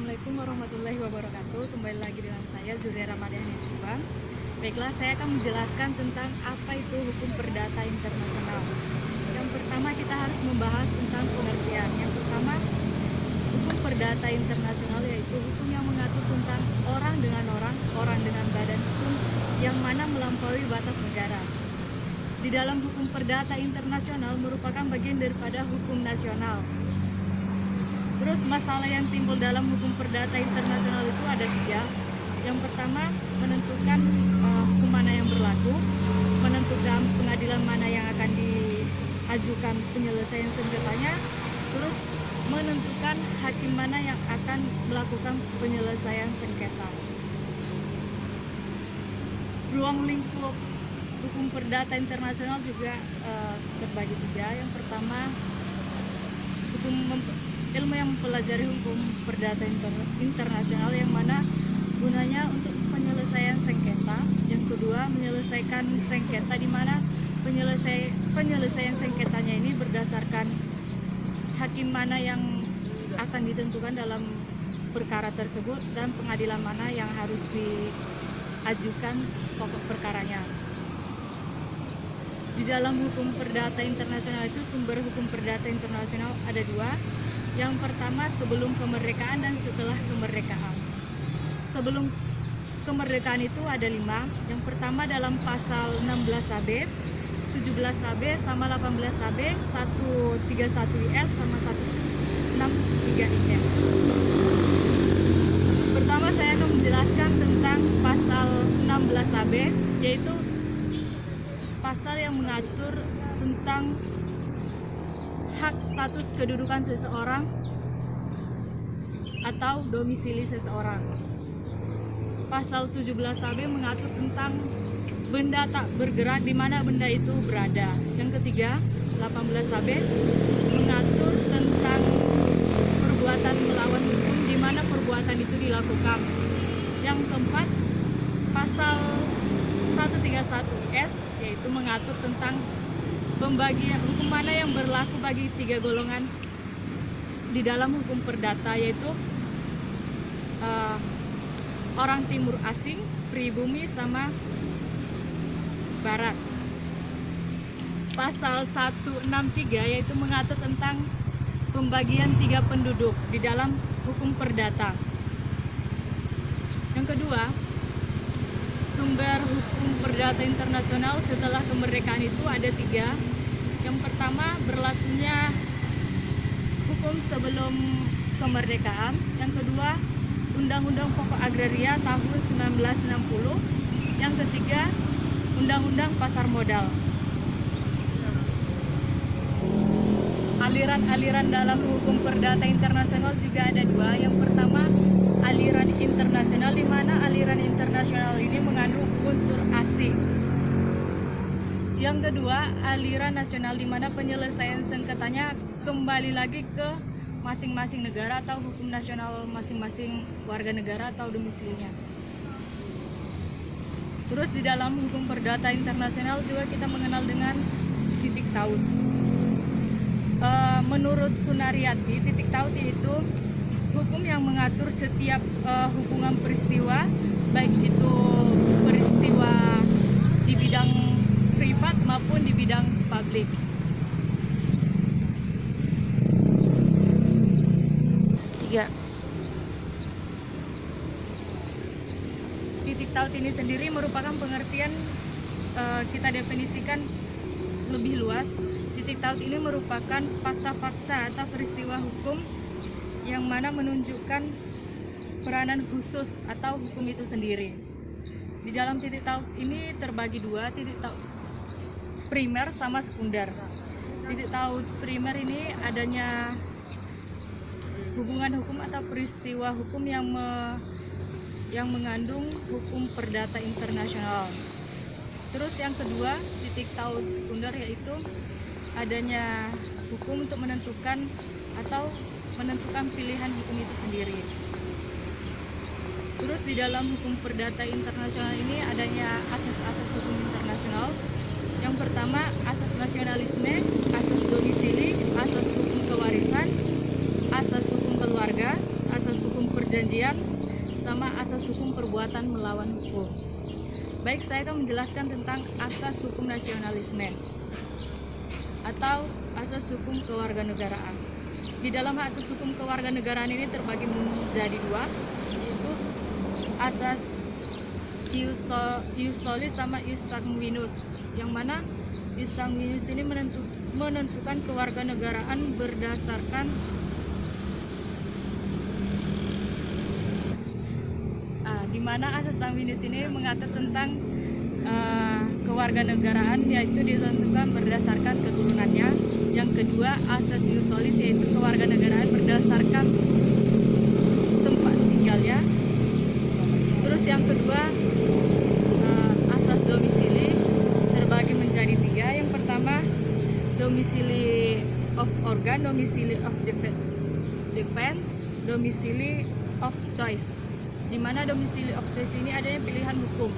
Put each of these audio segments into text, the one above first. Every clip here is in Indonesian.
Assalamualaikum warahmatullahi wabarakatuh. Kembali lagi dengan saya Zuria Ramadhani Subhan. Baiklah, saya akan menjelaskan tentang apa itu hukum perdata internasional. Yang pertama kita harus membahas tentang pengertian. Yang pertama, hukum perdata internasional yaitu hukum yang mengatur tentang orang dengan badan hukum yang mana melampaui batas negara. Di dalam hukum perdata internasional merupakan bagian daripada hukum nasional. Terus masalah yang timbul dalam hukum perdata internasional itu ada tiga. Yang pertama, menentukan hukum mana yang berlaku, menentukan pengadilan mana yang akan diajukan penyelesaian sengketanya, terus menentukan hakim mana yang akan melakukan penyelesaian sengketa. Ruang lingkup hukum perdata internasional juga terbagi tiga. Yang pertama, ilmu yang mempelajari hukum perdata internasional yang mana gunanya untuk penyelesaian sengketa. Yang kedua, menyelesaikan sengketa di mana penyelesaian sengketanya ini berdasarkan hakim mana yang akan ditentukan dalam perkara tersebut dan pengadilan mana yang harus diajukan pokok perkaranya. Di dalam hukum perdata internasional itu sumber hukum perdata internasional ada dua. Yang pertama, sebelum kemerdekaan dan setelah kemerdekaan. Sebelum kemerdekaan itu ada 5. Yang pertama dalam pasal 16AB, 17AB sama 18AB, 131IS sama 163IS. Pertama saya akan menjelaskan tentang pasal 16AB, yaitu pasal yang mengatur tentang hak status kedudukan seseorang atau domisili seseorang. Pasal 17AB mengatur tentang benda tak bergerak di mana benda itu berada. Yang ketiga, 18AB mengatur tentang perbuatan melawan hukum di mana perbuatan itu dilakukan. Yang keempat, pasal 131IS yaitu mengatur tentang pembagian hukum mana yang berlaku bagi 3 golongan di dalam hukum perdata, yaitu orang timur asing, pribumi, sama barat. Pasal 163 yaitu mengatur tentang pembagian 3 penduduk di dalam hukum perdata. Yang kedua, sumber hukum perdata internasional setelah kemerdekaan itu ada 3. Yang pertama, berlakunya hukum sebelum kemerdekaan. Yang kedua, Undang-Undang Pokok Agraria tahun 1960. Yang ketiga, Undang-Undang Pasar Modal. Aliran-aliran dalam hukum perdata internasional juga ada 2. Yang pertama, aliran internasional, di mana aliran internasional ini mengandung unsur asing. Yang kedua, aliran nasional, di mana penyelesaian sengketanya kembali lagi ke masing-masing negara atau hukum nasional masing-masing warga negara atau domisilinya. Terus di dalam hukum perdata internasional juga kita mengenal dengan titik taut. Menurut Sunariati, titik taut itu hukum yang mengatur setiap hubungan peristiwa, baik itu peristiwa di bidang privat maupun di bidang publik. Tiga. Titik taut ini sendiri merupakan pengertian, kita definisikan lebih luas. Titik taut ini merupakan fakta-fakta atau peristiwa hukum yang mana menunjukkan peranan khusus atau hukum itu sendiri. Di dalam titik taut ini terbagi 2, titik taut primer sama sekunder. Titik taut primer ini adanya hubungan hukum atau peristiwa hukum yang mengandung hukum perdata internasional. Terus yang kedua, titik taut sekunder yaitu adanya hukum untuk menentukan atau menentukan pilihan hukum itu sendiri. Terus di dalam hukum perdata internasional ini adanya asas-asas hukum internasional. Yang pertama, asas nasionalisme, asas domisili, asas hukum kewarisan, asas hukum keluarga, asas hukum perjanjian perjanjian, sama asas hukum perbuatan melawan hukum. Baik, saya akan menjelaskan tentang asas hukum nasionalisme atau asas hukum kewarganegaraan. Di dalam asas hukum kewarganegaraan ini terbagi menjadi dua, yaitu asas ius soli sama ius sanguinus, yang mana ius sanguinus ini menentukan kewarganegaraan berdasarkan di mana asas sanguinus ini mengatur tentang kewarganegaraan, yaitu ditentukan berdasarkan keturunannya. Yang kedua, asas ius solis, yaitu kewarganegaraan berdasarkan tempat tinggalnya. Terus yang kedua, asas domisili terbagi menjadi tiga. Yang pertama, domisili of organ, domisili of defense, domisili of choice, di mana domisili of choice ini adanya pilihan hukum.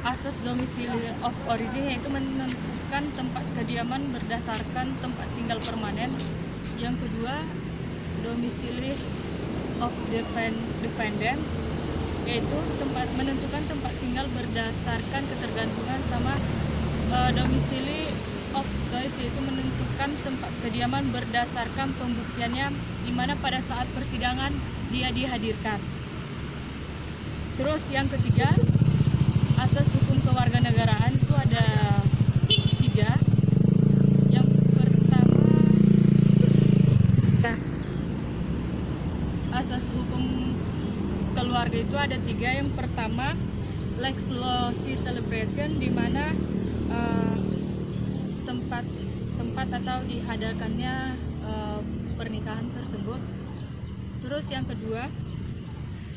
Asas domisili of origin, yaitu menentukan tempat kediaman berdasarkan tempat tinggal permanen. Yang kedua, domisili of dependence, yaitu menentukan tempat tinggal berdasarkan ketergantungan, sama domisili of choice, yaitu menentukan tempat kediaman berdasarkan pembuktiannya, di mana pada saat persidangan dia dihadirkan. Terus yang ketiga, asas hukum kewarganegaraan itu ada tiga. Yang pertama, asas hukum keluarga itu ada tiga. Yang pertama, lex loci celebration, di mana tempat atau diadakannya pernikahan tersebut. Terus yang kedua,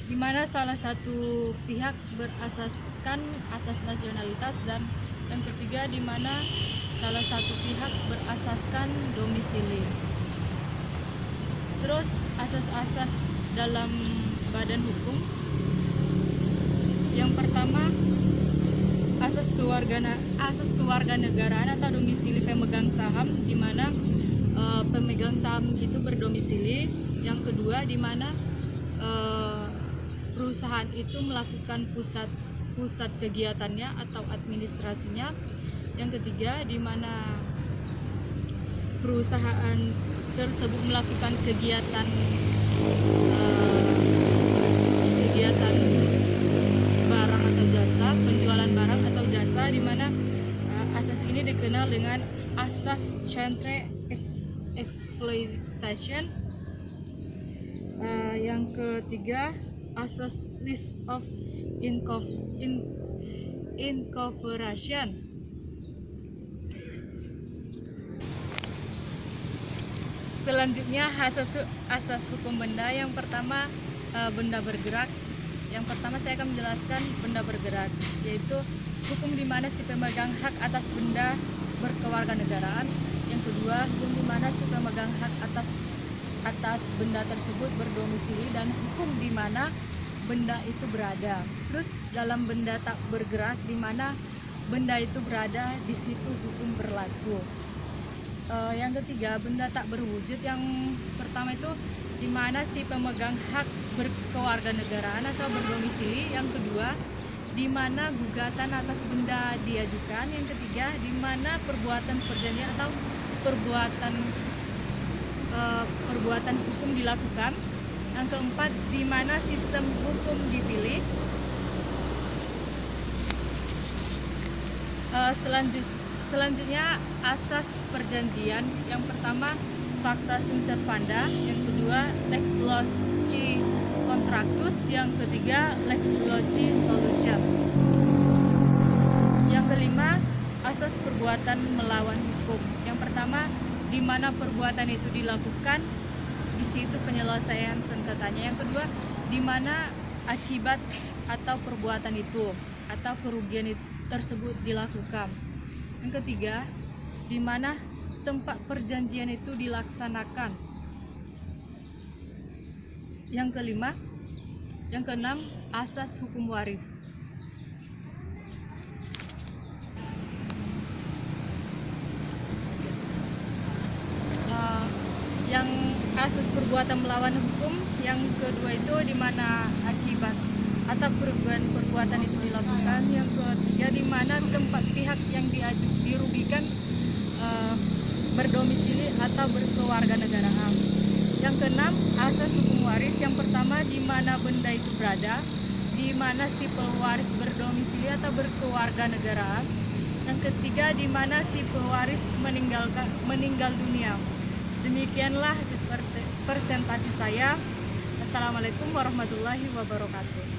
di mana salah satu pihak berasaskan asas nasionalitas, dan yang ketiga, di mana salah satu pihak berasaskan domisili. Terus asas-asas dalam badan hukum. Yang pertama, asas kewarganegaraan atau domisili pemegang saham, di mana pemegang saham itu berdomisili. Yang kedua, di mana perusahaan itu melakukan pusat kegiatannya atau administrasinya. Yang ketiga, di mana perusahaan tersebut melakukan kegiatan barang atau jasa, penjualan barang atau jasa, di mana asas ini dikenal dengan asas centre exploitation. Yang ketiga, asas list of incorporation. Selanjutnya, asas hukum benda. Yang pertama, benda bergerak. Yang pertama, saya akan menjelaskan benda bergerak, yaitu hukum di mana si pemegang hak atas benda berkewarganegaraan. Yang kedua, hukum di mana si pemegang hak atas benda tersebut berdomisili, dan hukum di mana benda itu berada. Terus dalam benda tak bergerak, di mana benda itu berada, di situ hukum berlaku. Yang ketiga, benda tak berwujud. Yang pertama itu di mana si pemegang hak berkewarganegaraan atau berdomisili. Yang kedua, di mana gugatan atas benda diajukan. Yang ketiga, di mana perbuatan perjanjian atau perbuatan hukum dilakukan. Yang keempat, di mana sistem hukum dipilih. Selanjutnya, asas perjanjian. Yang pertama, facta sunt servanda. Yang kedua, lex loci contractus. Yang ketiga, lex loci solution. Yang kelima, asas perbuatan melawan hukum. Yang pertama, di mana perbuatan itu dilakukan, di situ penyelesaian sengketanya. Yang kedua, di mana akibat atau perbuatan itu atau kerugian tersebut dilakukan. Yang ketiga, di mana tempat perjanjian itu dilaksanakan. Yang keenam, asas hukum waris. Yang asas perbuatan melawan hukum, yang kedua itu di mana akibat atau perbuatan itu dilakukan, yang ketiga di mana keempat pihak yang dirugikan berdomisili atau berkewarganegaraan. Yang keenam, asas hukum waris. Yang pertama, di mana benda itu berada, di mana si pewaris berdomisili atau berkewarganegaraan. Yang ketiga, di mana si pewaris meninggal dunia. Demikianlah presentasi saya. Assalamualaikum warahmatullahi wabarakatuh.